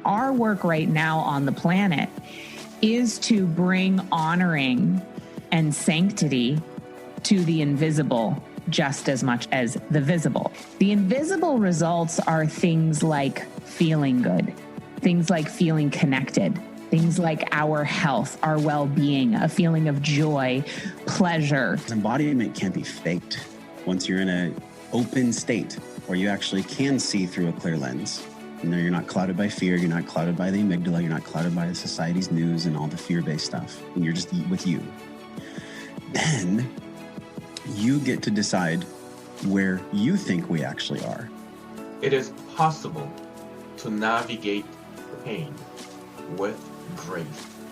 our work right now on the planet is to bring honoring and sanctity to the invisible just as much as the visible. The invisible results are things like feeling good, things like feeling connected, things like our health, our well-being, a feeling of joy, pleasure. Embodiment can't be faked. Once you're in an open state where you actually can see through a clear lens, you're not clouded by fear, you're not clouded by the amygdala, you're not clouded by the society's news and all the fear-based stuff, and you're just with you. Then you get to decide where you think we actually are. It is possible to navigate pain with grace.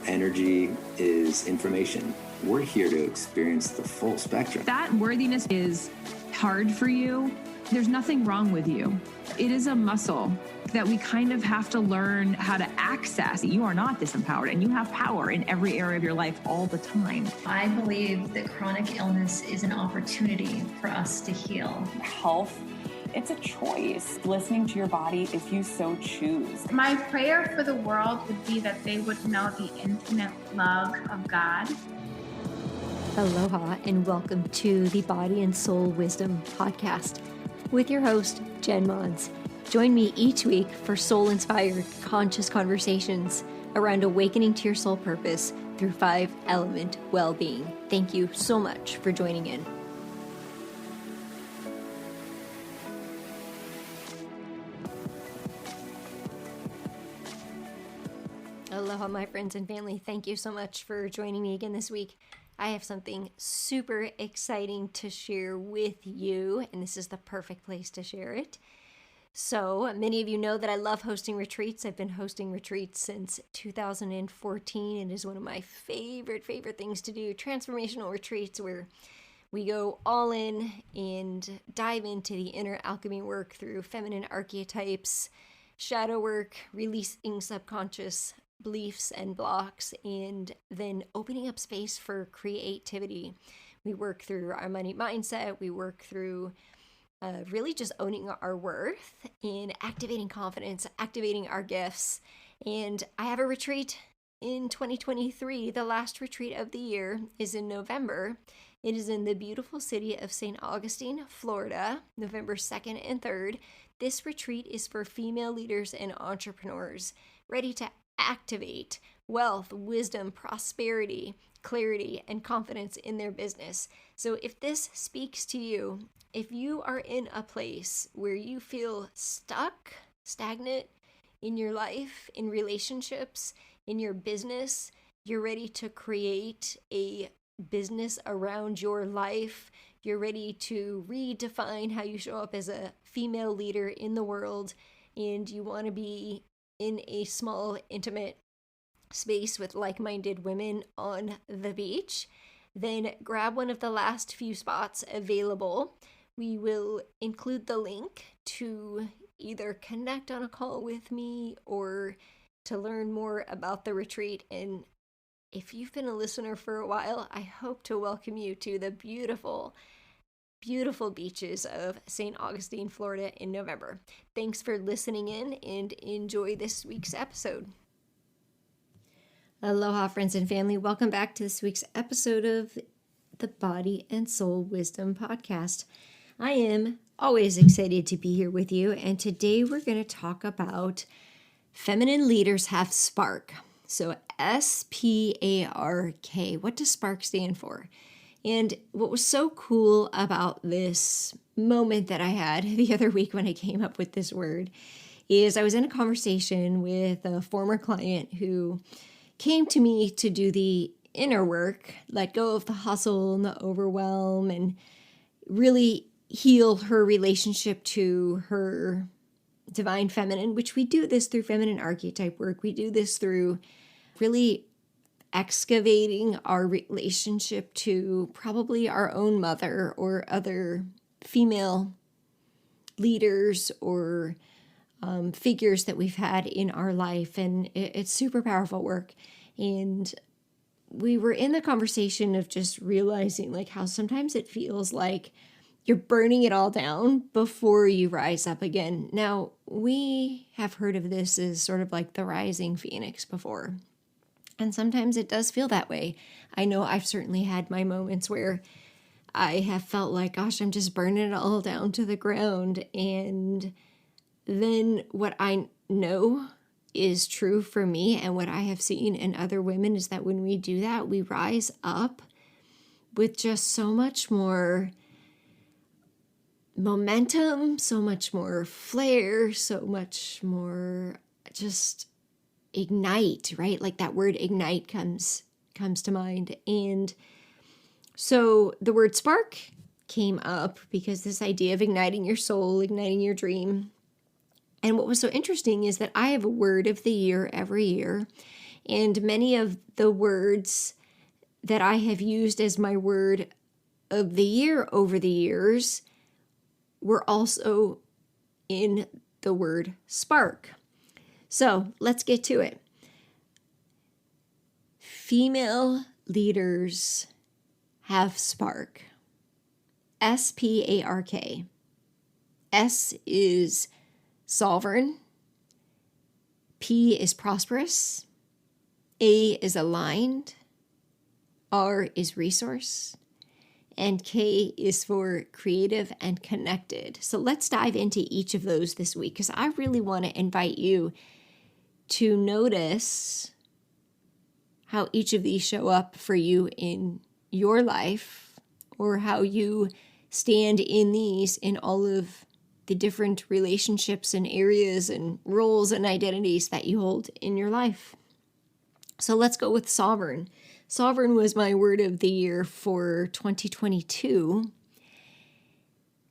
Energy is information. We're here to experience the full spectrum. That worthiness is hard for you. There's nothing wrong with you. It is a muscle that we kind of have to learn how to access. You are not disempowered, and you have power in every area of your life all the time. I believe that chronic illness is an opportunity for us to heal. Health, it's a choice. Listening to your body if you so choose. My prayer for the world would be that they would know the infinite love of God. Aloha and welcome to the Body and Soul Wisdom Podcast with your host, Jen Mons. Join me each week for soul-inspired, conscious conversations around awakening to your soul purpose through 5-element well-being. Thank you so much for joining in. Aloha, my friends and family. Thank you so much for joining me again this week. I have something super exciting to share with you, and this is the perfect place to share it. So, many of you know that I love hosting retreats. I've been hosting retreats since 2014. It is one of my favorite things to do. Transformational retreats where we go all in and dive into the inner alchemy work through feminine archetypes, shadow work, releasing subconscious beliefs and blocks, and then opening up space for creativity. We work through our money mindset. We work through really just owning our worth and activating confidence, activating our gifts. And I have a retreat in 2023. The last retreat of the year is in November. It is in the beautiful city of St. Augustine, Florida, November 2nd and 3rd. This retreat is for female leaders and entrepreneurs ready to activate wealth, wisdom, prosperity, clarity, and confidence in their business. So if this speaks to you, if you are in a place where you feel stuck, stagnant in your life, in relationships, in your business, you're ready to create a business around your life, you're ready to redefine how you show up as a female leader in the world, and you want to be in a small, intimate space with like-minded women on the beach, then grab one of the last few spots available. We will include the link to either connect on a call with me or to learn more about the retreat. And if you've been a listener for a while, I hope to welcome you to the beautiful beaches of St. Augustine, Florida in November. Thanks for listening in and enjoy this week's episode. Aloha, friends and family. Welcome back to this week's episode of the Body and Soul Wisdom Podcast. I am always excited to be here with you, and today we're going to talk about feminine leaders have S.P.A.R.K. So S.P.A.R.K. What does S.P.A.R.K. stand for? And what was so cool about this moment that I had the other week when I came up with this word is I was in a conversation with a former client who came to me to do the inner work, let go of the hustle and the overwhelm, and really heal her relationship to her divine feminine, which we do this through feminine archetype work. We do this through really excavating our relationship to probably our own mother or other female leaders or figures that we've had in our life. And it's super powerful work. And we were in the conversation of just realizing like how sometimes it feels like You're burning it all down before you rise up again. Now, we have heard of this as sort of like the rising phoenix before. And sometimes it does feel that way. I know I've certainly had my moments where I have felt like, gosh, I'm just burning it all down to the ground. And then what I know is true for me and what I have seen in other women is that when we do that, we rise up with just so much more momentum, so much more flair, so much more just ignite, right? Like that word ignite comes to mind. And so the word spark came up because this idea of igniting your soul, igniting your dream. And what was so interesting is that I have a word of the year every year. And many of the words that I have used as my word of the year over the years were also in the word spark. So let's get to it. Female leaders have spark. S.P.A.R.K. S is sovereign. P is prosperous. A is aligned. R is resource. And K is for creative and connected. So let's dive into each of those this week because I really want to invite you to notice how each of these show up for you in your life or how you stand in these in all of the different relationships and areas and roles and identities that you hold in your life. So let's go with sovereign. Sovereign was my word of the year for 2022.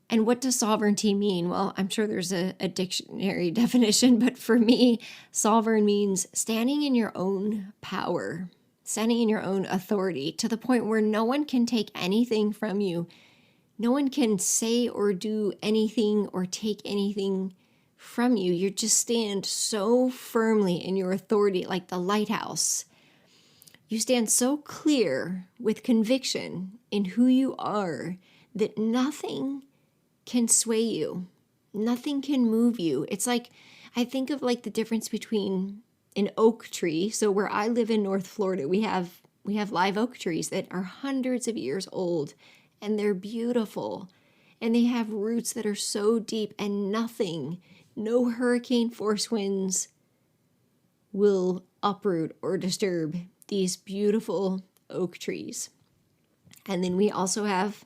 And what does sovereignty mean? Well, I'm sure there's a dictionary definition, but for me, sovereign means standing in your own power, standing in your own authority to the point where no one can take anything from you. No one can say or do anything or take anything from you. You just stand so firmly in your authority like the lighthouse. You stand so clear with conviction in who you are that nothing can sway you. Nothing can move you. It's like, I think of like the difference between an oak tree. So where I live in North Florida, we have live oak trees that are hundreds of years old and they're beautiful. And they have roots that are so deep and nothing, no hurricane force winds will uproot or disturb these beautiful oak trees. And then we also have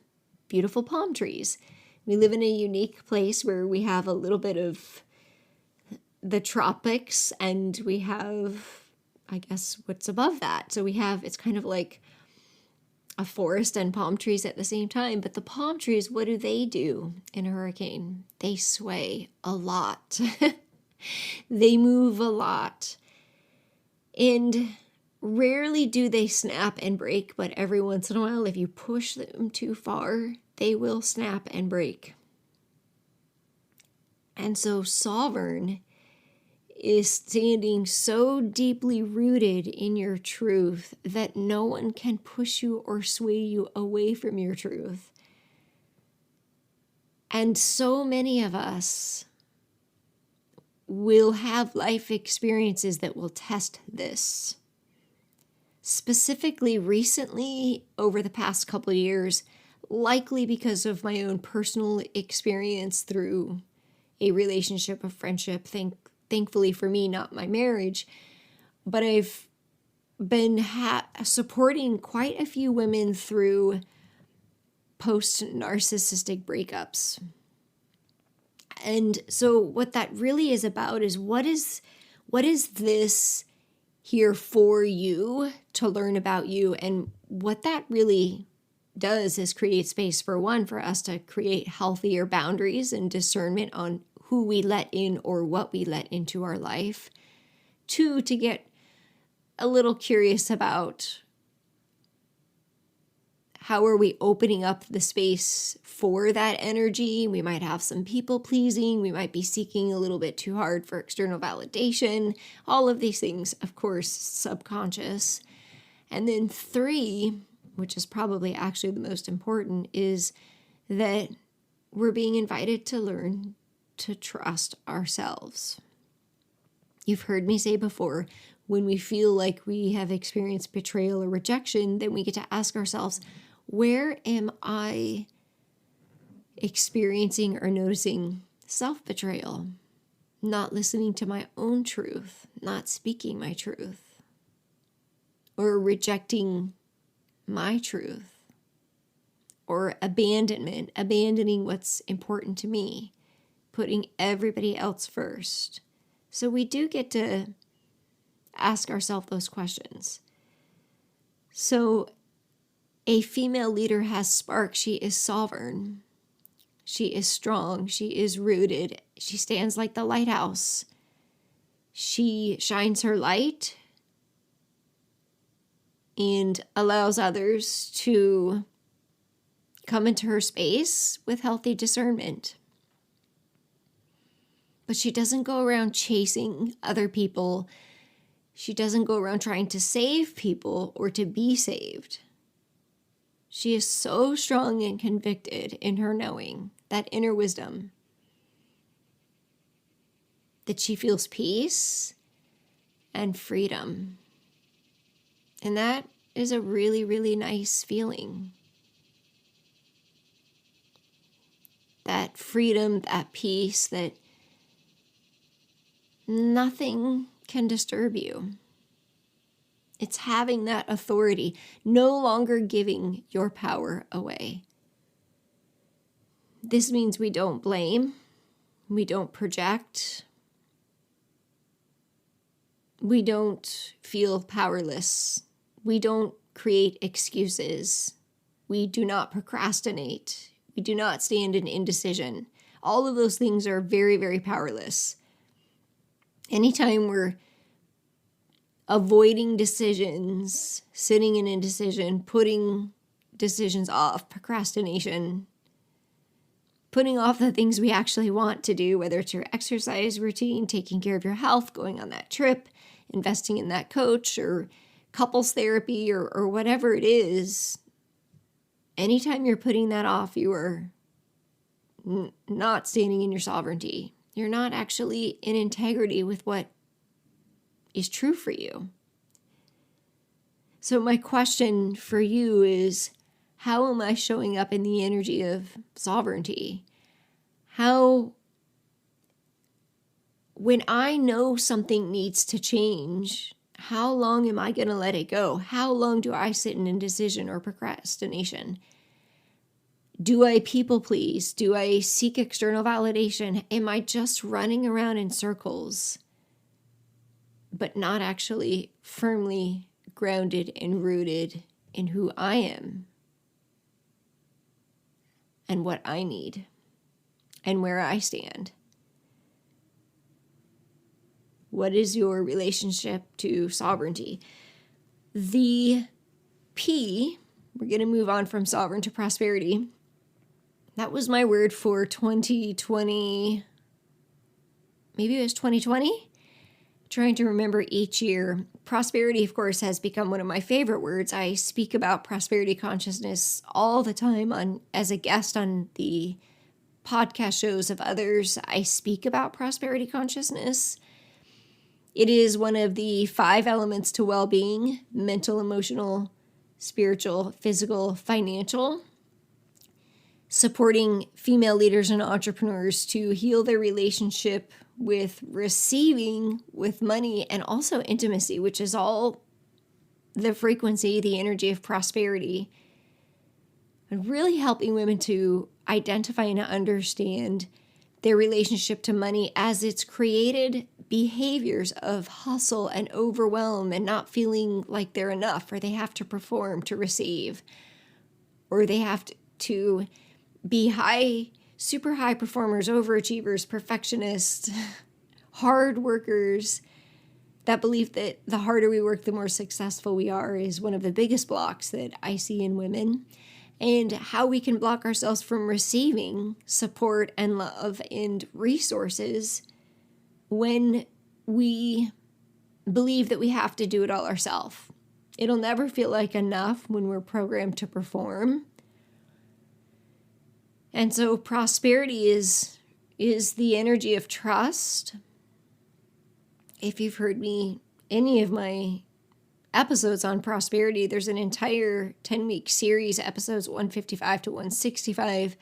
beautiful palm trees. We live in a unique place where we have a little bit of the tropics and we have, I guess, what's above that. So it's kind of like a forest and palm trees at the same time. But the palm trees, what do they do in a hurricane? They sway a lot. They move a lot. And rarely do they snap and break, but every once in a while, if you push them too far, they will snap and break. And so sovereign is standing so deeply rooted in your truth that no one can push you or sway you away from your truth. And so many of us will have life experiences that will test this. Specifically, recently, over the past couple of years, likely because of my own personal experience through a relationship, a friendship, thankfully for me, not my marriage, but I've been supporting quite a few women through post-narcissistic breakups. And so what that really is about is what is this here for you to learn about you? And what that really does is create space for us to create healthier boundaries and discernment on who we let in or what we let into our life. 2, to get a little curious about how are we opening up the space for that energy? We might have some people pleasing. We might be seeking a little bit too hard for external validation. All of these things, of course, subconscious. And then 3, which is probably actually the most important, is that we're being invited to learn to trust ourselves. You've heard me say before, when we feel like we have experienced betrayal or rejection, then we get to ask ourselves, where am I experiencing or noticing self-betrayal? Not listening to my own truth, not speaking my truth, or rejecting my truth, or abandonment, abandoning what's important to me, putting everybody else first. So we do get to ask ourselves those questions. So a female leader has spark. She is sovereign. She is strong. She is rooted. She stands like the lighthouse. She shines her light and allows others to come into her space with healthy discernment. But she doesn't go around chasing other people. She doesn't go around trying to save people or to be saved. She is so strong and convicted in her knowing, that inner wisdom, that she feels peace and freedom. And that is a really, really nice feeling. That freedom, that peace, that nothing can disturb you. It's having that authority, no longer giving your power away. This means we don't blame, we don't project, we don't feel powerless, we don't create excuses, we do not procrastinate, we do not stand in indecision. All of those things are very, very powerless. Anytime we're avoiding decisions, sitting in indecision, putting decisions off, procrastination, putting off the things we actually want to do, whether it's your exercise routine, taking care of your health, going on that trip, investing in that coach or couples therapy or whatever it is, anytime you're putting that off, you are not standing in your sovereignty. You're not actually in integrity with what is true for you. So my question for you is, how am I showing up in the energy of sovereignty? How, when I know something needs to change, how long am I going to let it go? How long do I sit in indecision or procrastination? Do I people please? Do I seek external validation? Am I just running around in circles, but not actually firmly grounded and rooted in who I am and what I need and where I stand? What is your relationship to sovereignty? The P, we're going to move on from sovereign to prosperity. That was my word for 2020. Maybe it was 2020? Trying to remember each year. Prosperity, of course, has become one of my favorite words. I speak about prosperity consciousness all the time as a guest on the podcast shows of others. I speak about prosperity consciousness. It is one of the 5 elements to well-being: mental, emotional, spiritual, physical, financial. Supporting female leaders and entrepreneurs to heal their relationship with receiving, with money, and also intimacy, which is all the frequency, the energy of prosperity. And really helping women to identify and understand their relationship to money as it's created behaviors of hustle and overwhelm and not feeling like they're enough, or they have to perform to receive, or they have to be super high performers, overachievers, perfectionists, hard workers. That belief that the harder we work, the more successful we are is one of the biggest blocks that I see in women. And how we can block ourselves from receiving support and love and resources when we believe that we have to do it all ourselves. It'll never feel like enough when we're programmed to perform. And so prosperity is the energy of trust. If you've heard any of my episodes on prosperity, there's an entire 10-week series, episodes 155 to 165,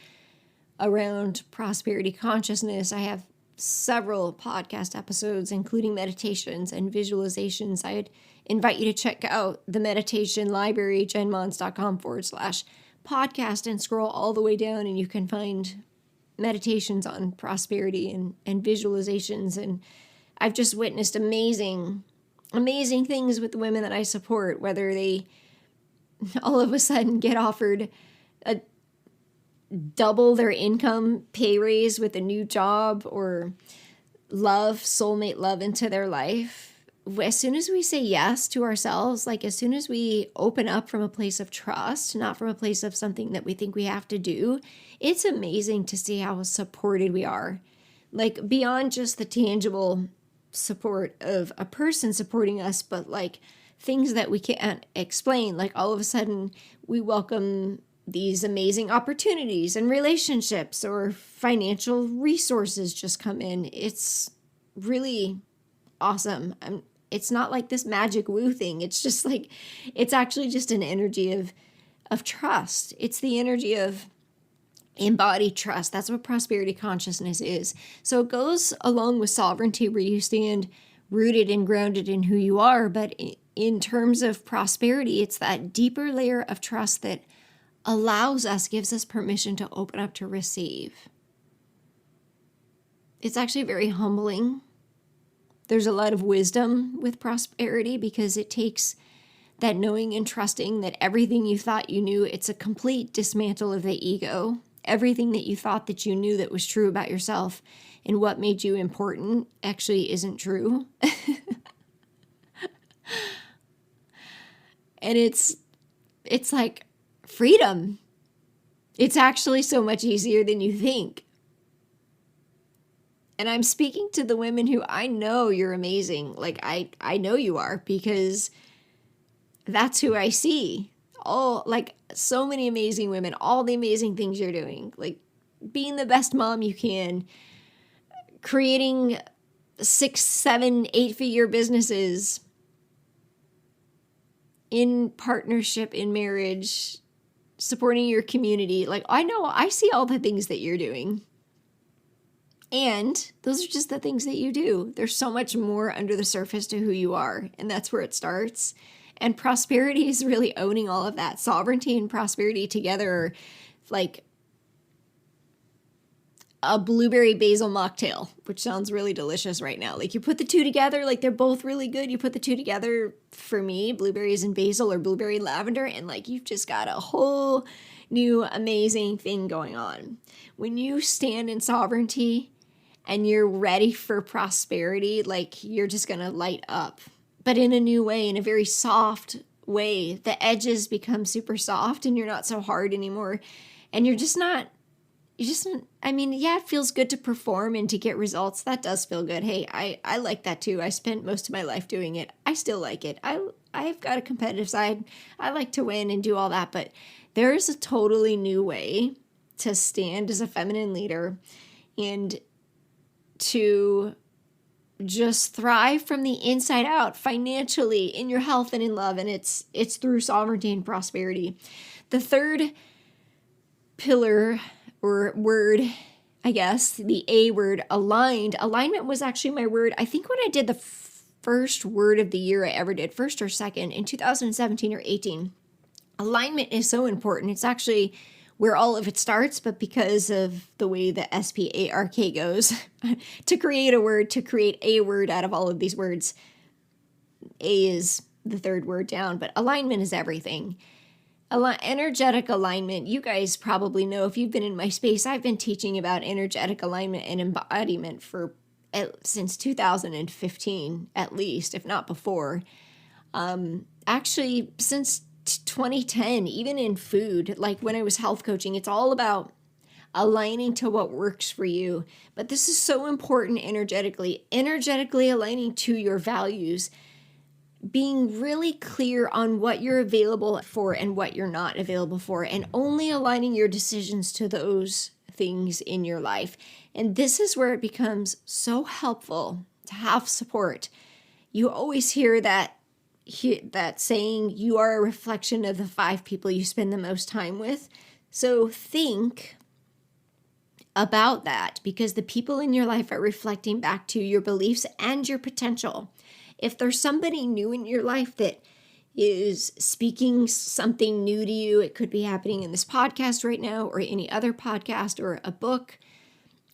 around prosperity consciousness. I have several podcast episodes, including meditations and visualizations. I'd invite you to check out the meditation library, jenmons.com/podcast, and scroll all the way down, and you can find meditations on prosperity and visualizations. And I've just witnessed amazing things with the women that I support, whether they all of a sudden get offered a double their income pay raise with a new job, or soulmate love into their life. As soon as we say yes to ourselves, like as soon as we open up from a place of trust, not from a place of something that we think we have to do, it's amazing to see how supported we are. Like beyond just the tangible support of a person supporting us, but like things that we can't explain. Like all of a sudden we welcome these amazing opportunities and relationships, or financial resources just come in. It's really awesome. It's not like this magic woo thing. It's just like, it's actually just an energy of trust. It's the energy of embodied trust. That's what prosperity consciousness is. So it goes along with sovereignty, where you stand rooted and grounded in who you are. But in terms of prosperity, it's that deeper layer of trust that gives us permission to open up to receive. It's actually very humbling. There's a lot of wisdom with prosperity, because it takes that knowing and trusting that everything you thought you knew, it's a complete dismantle of the ego. Everything that you thought that you knew that was true about yourself and what made you important actually isn't true. And it's like freedom. It's actually so much easier than you think. And I'm speaking to the women who I know you're amazing. Like I know you are, because that's who I see. Oh, like so many amazing women, all the amazing things you're doing, like being the best mom you can, creating 6, 7, 8-figure businesses in partnership, in marriage, supporting your community. Like I see all the things that you're doing. And those are just the things that you do. There's so much more under the surface to who you are. And that's where it starts. And prosperity is really owning all of that. Sovereignty and prosperity together are like a blueberry basil mocktail, which sounds really delicious right now. Like you put the two together, like they're both really good. You put the two together, for me, blueberries and basil, or blueberry and lavender, and like you've just got a whole new amazing thing going on. When you stand in sovereignty and you're ready for prosperity, like you're just going to light up, but in a new way, in a very soft way. The edges become super soft and you're not so hard anymore. And it feels good to perform and to get results. That does feel good. Hey, I like that too. I spent most of my life doing it. I still like it. I've got a competitive side. I like to win and do all that, but there is a totally new way to stand as a feminine leader and to just thrive from the inside out, financially, in your health and in love. And it's through sovereignty and prosperity. The third pillar, or word, I guess, the A word, aligned. Alignment was actually my word. I think when I did the first word of the year I ever did, first or second, in 2017 or 18, alignment is so important. It's actually where all of it starts, but because of the way the S.P.A.R.K goes, to create a word out of all of these words, A is the third word down, but alignment is everything. Energetic alignment, you guys probably know, if you've been in my space, I've been teaching about energetic alignment and embodiment since 2015, at least, if not before. Actually, since 2010, even in food, like when I was health coaching, it's all about aligning to what works for you. But this is so important energetically aligning to your values, being really clear on what you're available for and what you're not available for, and only aligning your decisions to those things in your life. And this is where it becomes so helpful to have support. You always hear that saying, you are a reflection of the 5 people you spend the most time with. So think about that, because the people in your life are reflecting back to your beliefs and your potential. If there's somebody new in your life that is speaking something new to you, it could be happening in this podcast right now, or any other podcast, or a book,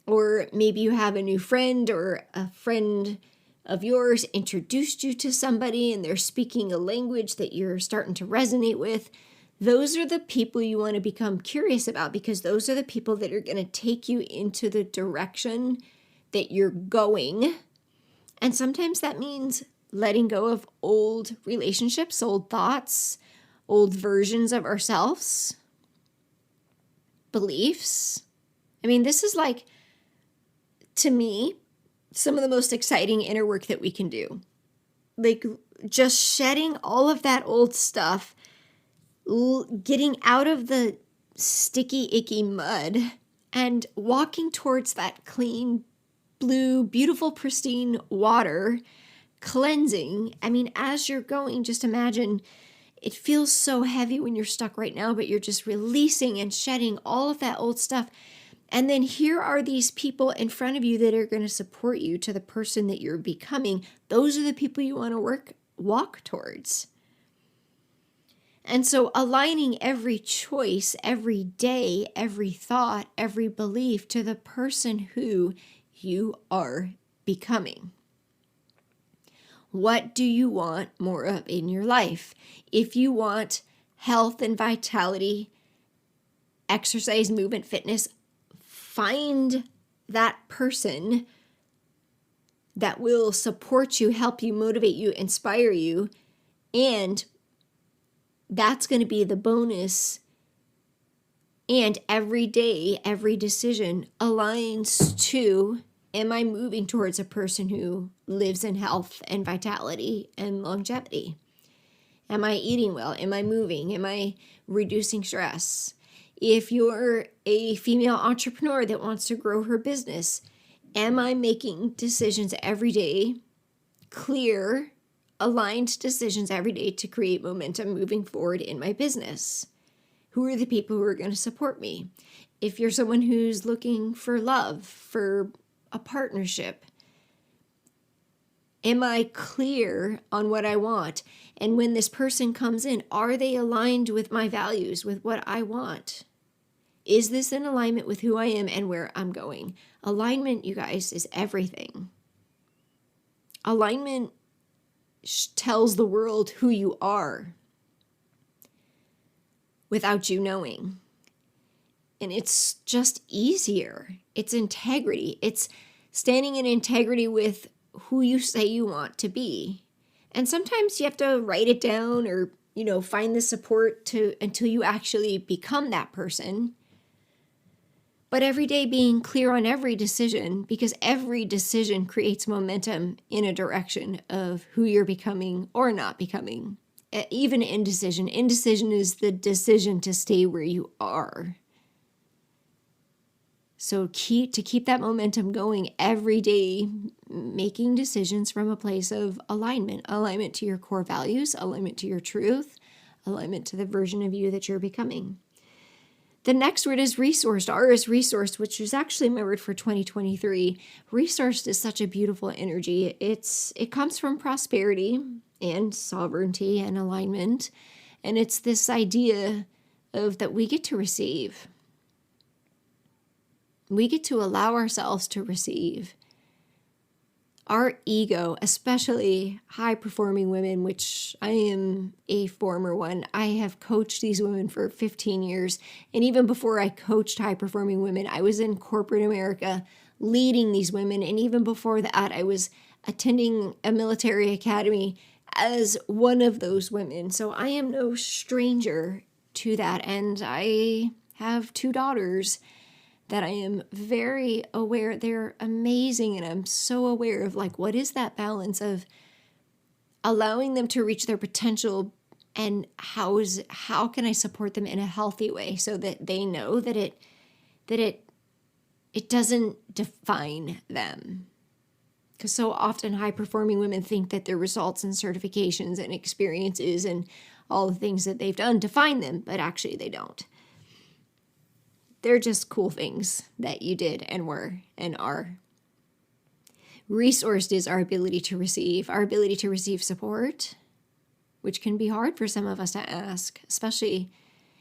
or maybe you have a new friend, or a friend of yours introduced you to somebody and they're speaking a language that you're starting to resonate with. Those are the people you want to become curious about, because those are the people that are going to take you into the direction that you're going. And sometimes that means letting go of old relationships, old thoughts, old versions of ourselves, beliefs. I mean, this is like, to me, some of the most exciting inner work that we can do. Like just shedding all of that old stuff, getting out of the sticky, icky mud and walking towards that clean, blue, beautiful, pristine water, cleansing. I mean, as you're going, just imagine it feels so heavy when you're stuck right now, but you're just releasing and shedding all of that old stuff. And then here are these people in front of you that are going to support you to the person that you're becoming. Those are the people you want to walk towards. And so aligning every choice, every day, every thought, every belief to the person who you are becoming. What do you want more of in your life? If you want health and vitality, exercise, movement, fitness, find that person that will support you, help you, motivate you, inspire you, and that's going to be the bonus. And every day, every decision aligns to, am I moving towards a person who lives in health and vitality and longevity? Am I eating well? Am I moving? Am I reducing stress? If you're a female entrepreneur that wants to grow her business, am I making decisions every day, clear, aligned decisions every day to create momentum moving forward in my business? Who are the people who are going to support me? If you're someone who's looking for love, for a partnership, am I clear on what I want? And when this person comes in, are they aligned with my values, with what I want? Is this in alignment with who I am and where I'm going? Alignment, you guys, is everything. Alignment tells the world who you are without you knowing. And it's just easier. It's integrity. It's standing in integrity with who you say you want to be. And sometimes you have to write it down or, find the support until you actually become that person. But every day being clear on every decision, because every decision creates momentum in a direction of who you're becoming or not becoming. Even indecision. Indecision is the decision to stay where you are. So to keep that momentum going every day, making decisions from a place of alignment to your core values, alignment to your truth, alignment to the version of you that you're becoming. The next word is resourced. R is resourced, which is actually my word for 2023. Resourced is such a beautiful energy. It comes from prosperity and sovereignty and alignment. And it's this idea of that we get to receive. We get to allow ourselves to receive. Our ego, especially high-performing women, which I am a former one. I have coached these women for 15 years. And even before I coached high-performing women, I was in corporate America leading these women. And even before that, I was attending a military academy as one of those women. So I am no stranger to that. And I have 2 daughters that I am very aware, they're amazing, and I'm so aware of what is that balance of allowing them to reach their potential, and how can I support them in a healthy way so that they know that it it doesn't define them. Because so often high-performing women think that their results and certifications and experiences and all the things that they've done define them, but actually they don't. They're just cool things that you did and were and are. Resourced is our ability to receive support, which can be hard for some of us to ask, especially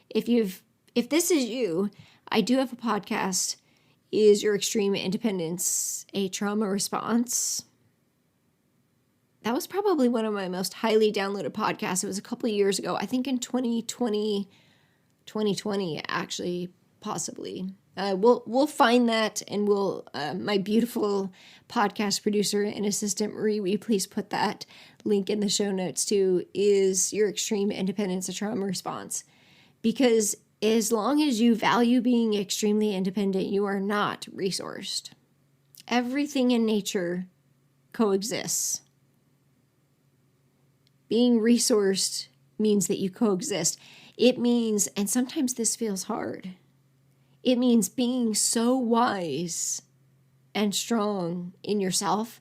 if this is you. I do have a podcast, Is Your Extreme Independence a Trauma Response? That was probably one of my most highly downloaded podcasts. It was a couple of years ago, I think in 2020 actually, possibly. We'll find that, and we'll, my beautiful podcast producer and assistant, Marie, will you please put that link in the show notes to Is Your Extreme Independence a Trauma Response? Because as long as you value being extremely independent, you are not resourced. Everything in nature coexists. Being resourced means that you coexist. It means, and sometimes this feels hard, it means being so wise and strong in yourself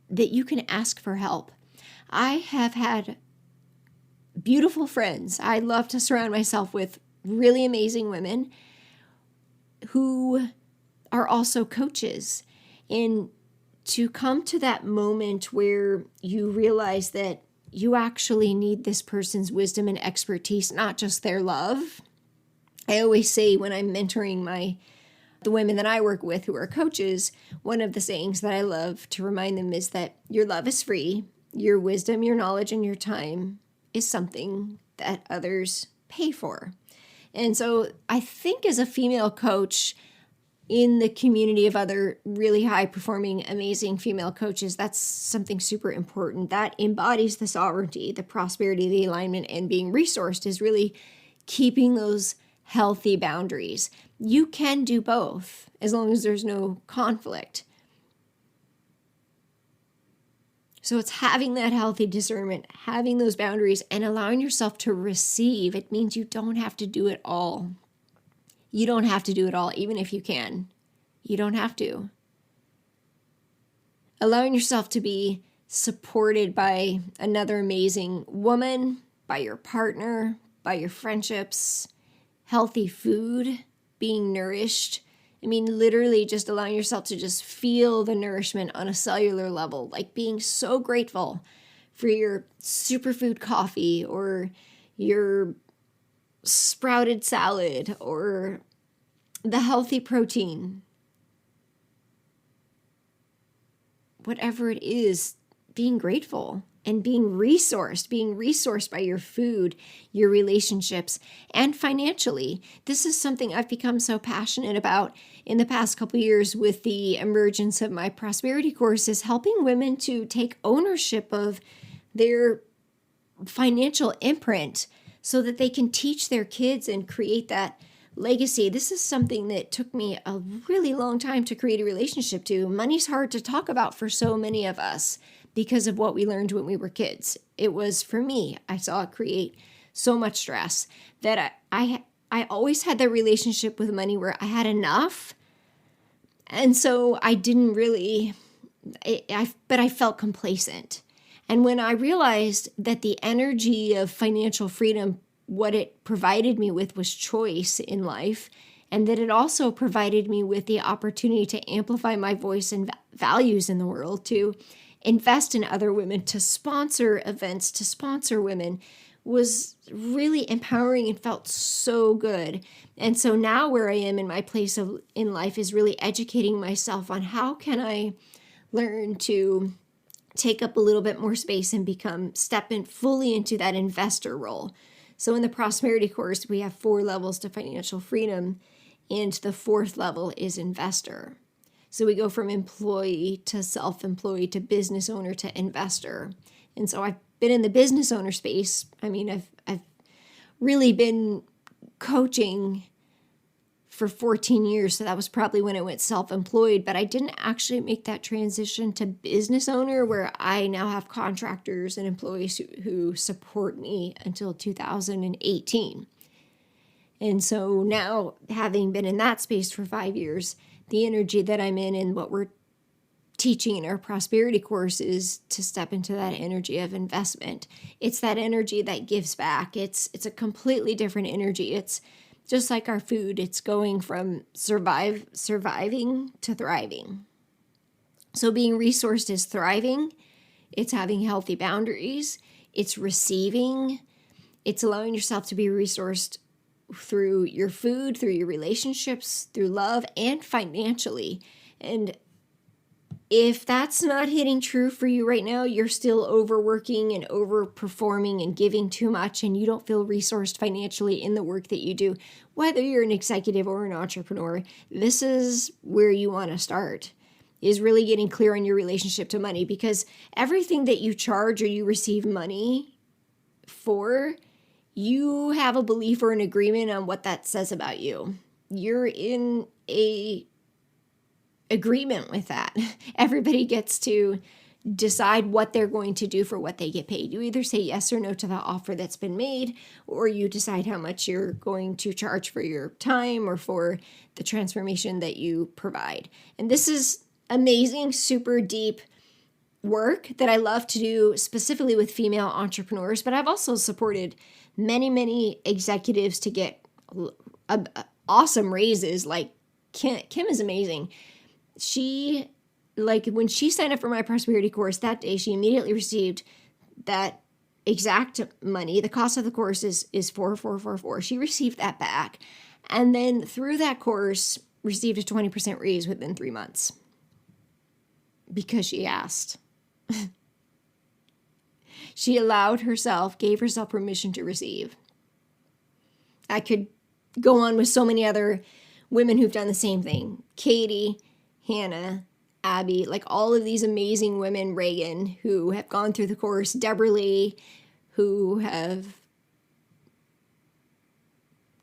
that you can ask for help. I have had beautiful friends. I love to surround myself with really amazing women who are also coaches. And to come to that moment where you realize that you actually need this person's wisdom and expertise, not just their love. I always say when I'm mentoring the women that I work with who are coaches, one of the sayings that I love to remind them is that your love is free, your wisdom, your knowledge, and your time is something that others pay for. And so I think as a female coach in the community of other really high-performing, amazing female coaches, that's something super important. That embodies the sovereignty, the prosperity, the alignment, and being resourced is really keeping those healthy boundaries. You can do both as long as there's no conflict. So it's having that healthy discernment, having those boundaries, and allowing yourself to receive. It means you don't have to do it all. You don't have to do it all, even if you can. You don't have to. Allowing yourself to be supported by another amazing woman, by your partner, by your friendships, healthy food, being nourished. I mean, literally just allowing yourself to just feel the nourishment on a cellular level, like being so grateful for your superfood coffee or your sprouted salad or the healthy protein. Whatever it is, being grateful and being resourced by your food, your relationships, and financially. This is something I've become so passionate about in the past couple of years with the emergence of my prosperity course, is helping women to take ownership of their financial imprint so that they can teach their kids and create that legacy. This is something that took me a really long time to create a relationship to. Money's hard to talk about for so many of us because of what we learned when we were kids. It was, for me, I saw it create so much stress that I always had that relationship with money where I had enough. And so I didn't really, but I felt complacent. And when I realized that the energy of financial freedom, what it provided me with was choice in life, and that it also provided me with the opportunity to amplify my voice and values in the world, to invest in other women, to sponsor events, to sponsor women, was really empowering and felt so good. And so now where I am in my place in life is really educating myself on how can I learn to take up a little bit more space and step in fully into that investor role. So in the prosperity course, we have 4 levels to financial freedom, and the 4th level is investor. So we go from employee to self-employed to business owner to investor. And so I've been in the business owner space. I mean, I've really been coaching for 14 years. So that was probably when I went self-employed, but I didn't actually make that transition to business owner where I now have contractors and employees who support me until 2018. And so now, having been in that space for 5 years, the energy that I'm in and what we're teaching in our prosperity course is to step into that energy of investment. It's that energy that gives back. It's a completely different energy. It's just like our food. It's going from surviving to thriving. So being resourced is thriving. It's having healthy boundaries. It's receiving. It's allowing yourself to be resourced through your food, through your relationships, through love, and financially. And if that's not hitting true for you right now, you're still overworking and overperforming and giving too much, and you don't feel resourced financially in the work that you do, whether you're an executive or an entrepreneur, this is where you want to start, is really getting clear on your relationship to money, because everything that you charge or you receive money for, you have a belief or an agreement on what that says about you. You're in a agreement with that. Everybody gets to decide what they're going to do for what they get paid. You either say yes or no to the offer that's been made, or you decide how much you're going to charge for your time or for the transformation that you provide. And this is amazing, super deep work that I love to do specifically with female entrepreneurs, but I've also supported many executives to get awesome raises. Like Kim is amazing. She, like, when she signed up for my prosperity course that day, she immediately received that exact money. The cost of the course is $4,444. She received that back, and then through that course received a 20% raise within 3 months because she asked. She allowed herself, gave herself permission to receive. I could go on with so many other women who've done the same thing. Katie, Hannah, Abby, like all of these amazing women, Reagan, who have gone through the course, Deborah Lee, who have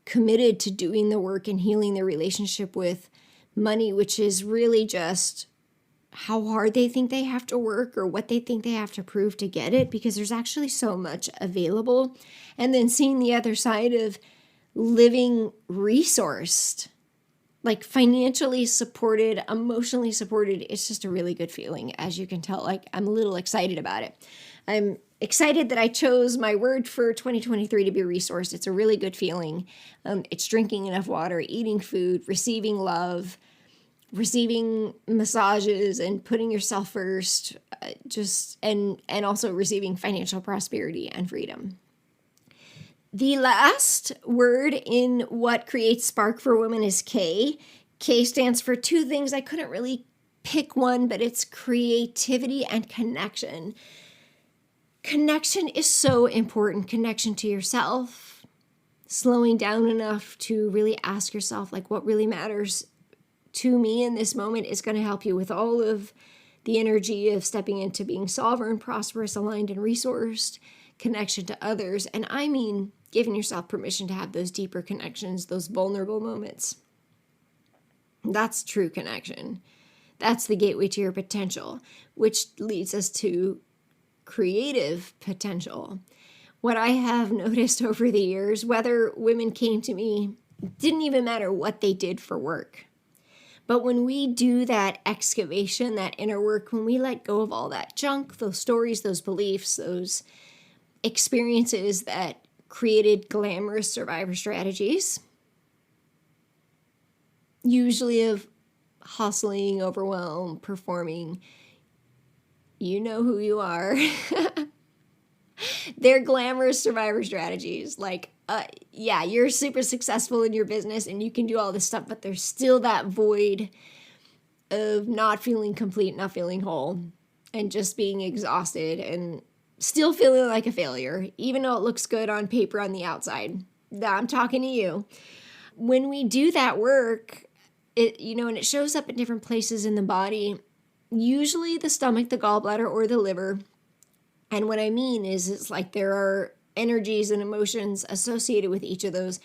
committed to doing the work and healing their relationship with money, which is really just how hard they think they have to work or what they think they have to prove to get it, because there's actually so much available. And then seeing the other side of living resourced, like financially supported, emotionally supported. It's just a really good feeling, as you can tell. Like, I'm a little excited about it. I'm excited that I chose my word for 2023 to be resourced. It's a really good feeling. It's drinking enough water, eating food, receiving love, receiving massages and putting yourself first, and also receiving financial prosperity and freedom. The last word in what creates spark for women is K. K stands for two things. I couldn't really pick one, but it's creativity and connection. Connection is so important. Connection to yourself, slowing down enough to really ask yourself, like, what really matters to me in this moment is going to help you with all of the energy of stepping into being sovereign, prosperous, aligned, and resourced. Connection to others. And I mean giving yourself permission to have those deeper connections, those vulnerable moments. That's true connection. That's the gateway to your potential, which leads us to creative potential. What I have noticed over the years, whether women came to me, didn't even matter what they did for work. But when we do that excavation, that inner work, when we let go of all that junk, those stories, those beliefs, those experiences that created glamorous survivor strategies, usually of hustling, overwhelm, performing, you know who you are. They're glamorous survivor strategies. Like, yeah, you're super successful in your business and you can do all this stuff, but there's still that void of not feeling complete, not feeling whole, and just being exhausted and still feeling like a failure, even though it looks good on paper on the outside. I'm talking to you. When we do that work, and it shows up in different places in the body, usually the stomach, the gallbladder, or the liver. And what I mean is it's like there are energies and emotions associated with each of those.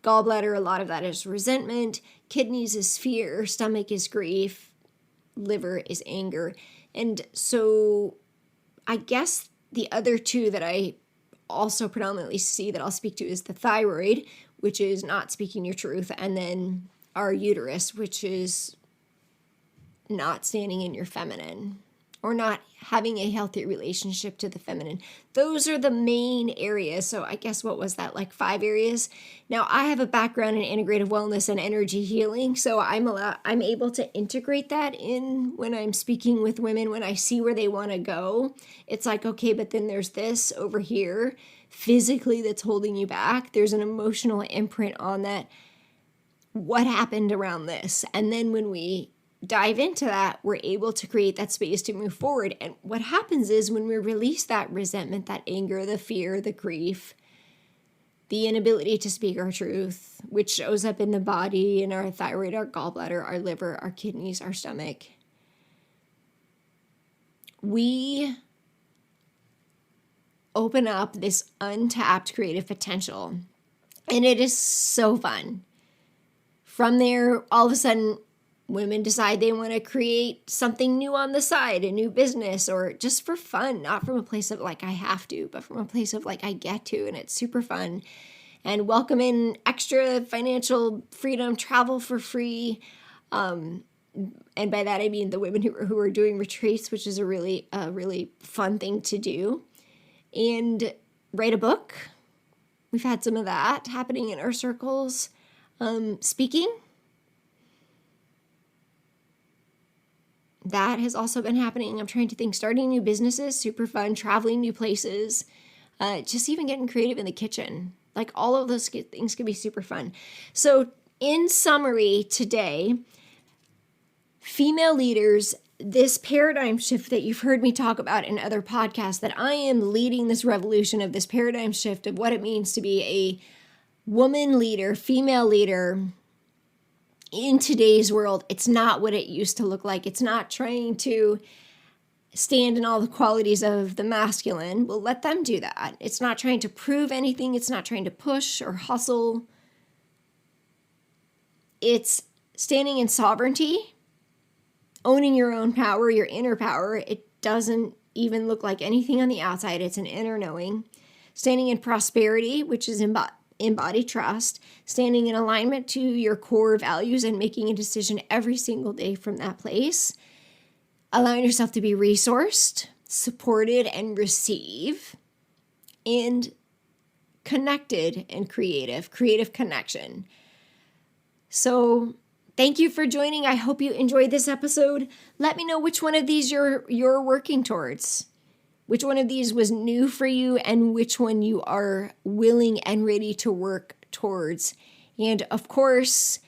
Gallbladder, a lot of that is resentment. Kidneys is fear. Stomach is grief. Liver is anger. And so I guess the other two that I also predominantly see that I'll speak to is the thyroid, which is not speaking your truth, and then our uterus, which is not standing in your feminine or not having a healthy relationship to the feminine. Those are the main areas. So I guess what was that, like 5 areas? Now I have a background in integrative wellness and energy healing, so I'm able to integrate that in when I'm speaking with women, when I see where they want to go. It's like, okay, but then there's this over here physically that's holding you back. There's an emotional imprint on that. What happened around this? And then when we dive into that, we're able to create that space to move forward. And what happens is when we release that resentment, that anger, the fear, the grief, the inability to speak our truth, which shows up in the body, in our thyroid, our gallbladder, our liver, our kidneys, our stomach, we open up this untapped creative potential. And it is so fun. From there, all of a sudden, women decide they want to create something new on the side, a new business, or just for fun, not from a place of like, I have to, but from a place of like, I get to, and it's super fun. And welcome in extra financial freedom, travel for free. And by that, I mean the women who are doing retreats, which is a really fun thing to do. And write a book. We've had some of that happening in our circles. Speaking. That has also been happening. I'm trying to think, starting new businesses, super fun, traveling new places, just even getting creative in the kitchen. Like all of those things can be super fun. So in summary today, female leaders, this paradigm shift that you've heard me talk about in other podcasts, that I am leading this revolution of this paradigm shift of what it means to be a woman leader, female leader, in today's world. It's not what it used to look like. It's not trying to stand in all the qualities of the masculine. We'll let them do that. It's not trying to prove anything. It's not trying to push or hustle. It's standing in sovereignty, owning your own power, your inner power. It doesn't even look like anything on the outside. It's an inner knowing. Standing in prosperity, which is embody trust, standing in alignment to your core values and making a decision every single day from that place, allowing yourself to be resourced, supported, and receive, and connected and creative connection. So thank you for joining. I hope you enjoyed this episode. Let me know which one of these you're working towards. Which one of these was new for you and which one you are willing and ready to work towards. And of course,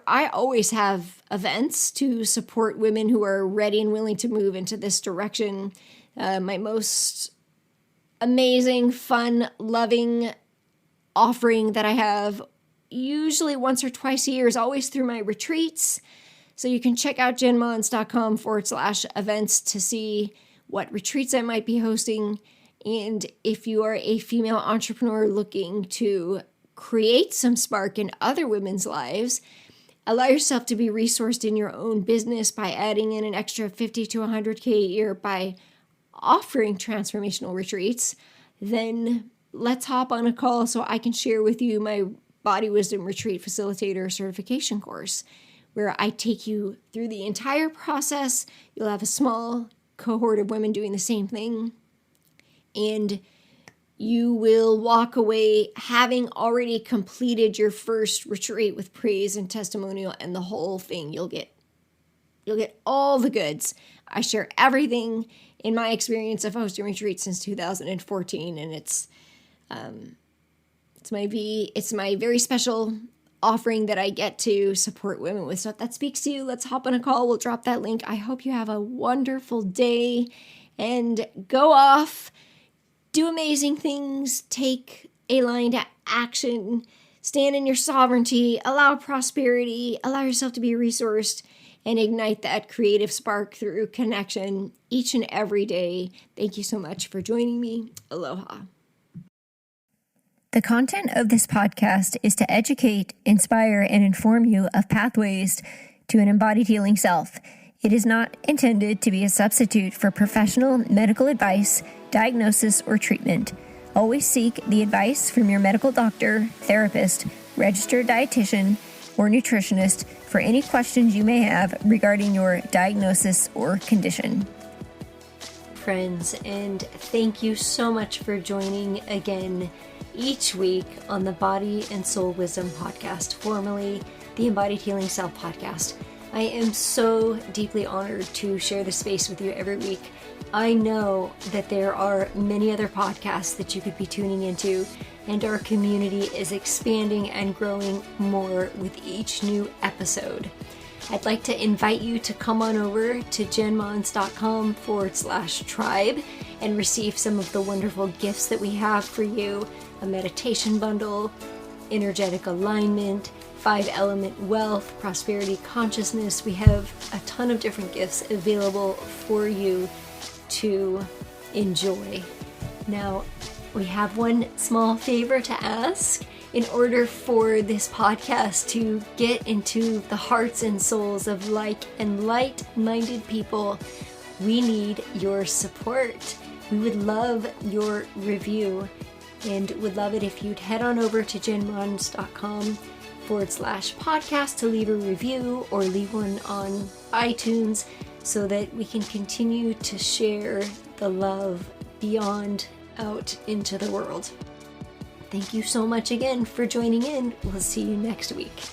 I always have events to support women who are ready and willing to move into this direction. My most amazing, fun, loving offering that I have usually once or twice a year is always through my retreats. So you can check out jenmons.com/events to see what retreats I might be hosting. And if you are a female entrepreneur looking to create some spark in other women's lives, allow yourself to be resourced in your own business by adding in an extra $50 to $100K a year by offering transformational retreats, then let's hop on a call so I can share with you my Body Wisdom Retreat Facilitator certification course, where I take you through the entire process. You'll have a small cohort of women doing the same thing, and you will walk away having already completed your first retreat with praise and testimonial and the whole thing. You'll get all the goods. I share everything in my experience of hosting retreats since 2014, and it's my very special offering that I get to support women with. So if that speaks to you, let's hop on a call. We'll drop that link. I hope you have a wonderful day and go off, do amazing things, take a line to action, stand in your sovereignty, allow prosperity, allow yourself to be resourced, and ignite that creative spark through connection each and every day. Thank you so much for joining me. Aloha. The content of this podcast is to educate, inspire, and inform you of pathways to an embodied healing self. It is not intended to be a substitute for professional medical advice, diagnosis, or treatment. Always seek the advice from your medical doctor, therapist, registered dietitian, or nutritionist for any questions you may have regarding your diagnosis or condition. Friends, and thank you so much for joining again each week on the Body and Soul Wisdom Podcast, formerly the Embodied Healing Self Podcast. I am so deeply honored to share this space with you every week. I know that there are many other podcasts that you could be tuning into, and our community is expanding and growing more with each new episode. I'd like to invite you to come on over to jenmons.com/tribe and receive some of the wonderful gifts that we have for you: a meditation bundle, energetic alignment, 5-element wealth, prosperity consciousness. We have a ton of different gifts available for you to enjoy. Now, we have one small favor to ask. In order for this podcast to get into the hearts and souls of like and light-minded people, we need your support. We would love your review and would love it if you'd head on over to jenmons.com/podcast to leave a review or leave one on iTunes so that we can continue to share the love beyond out into the world. Thank you so much again for joining in. We'll see you next week.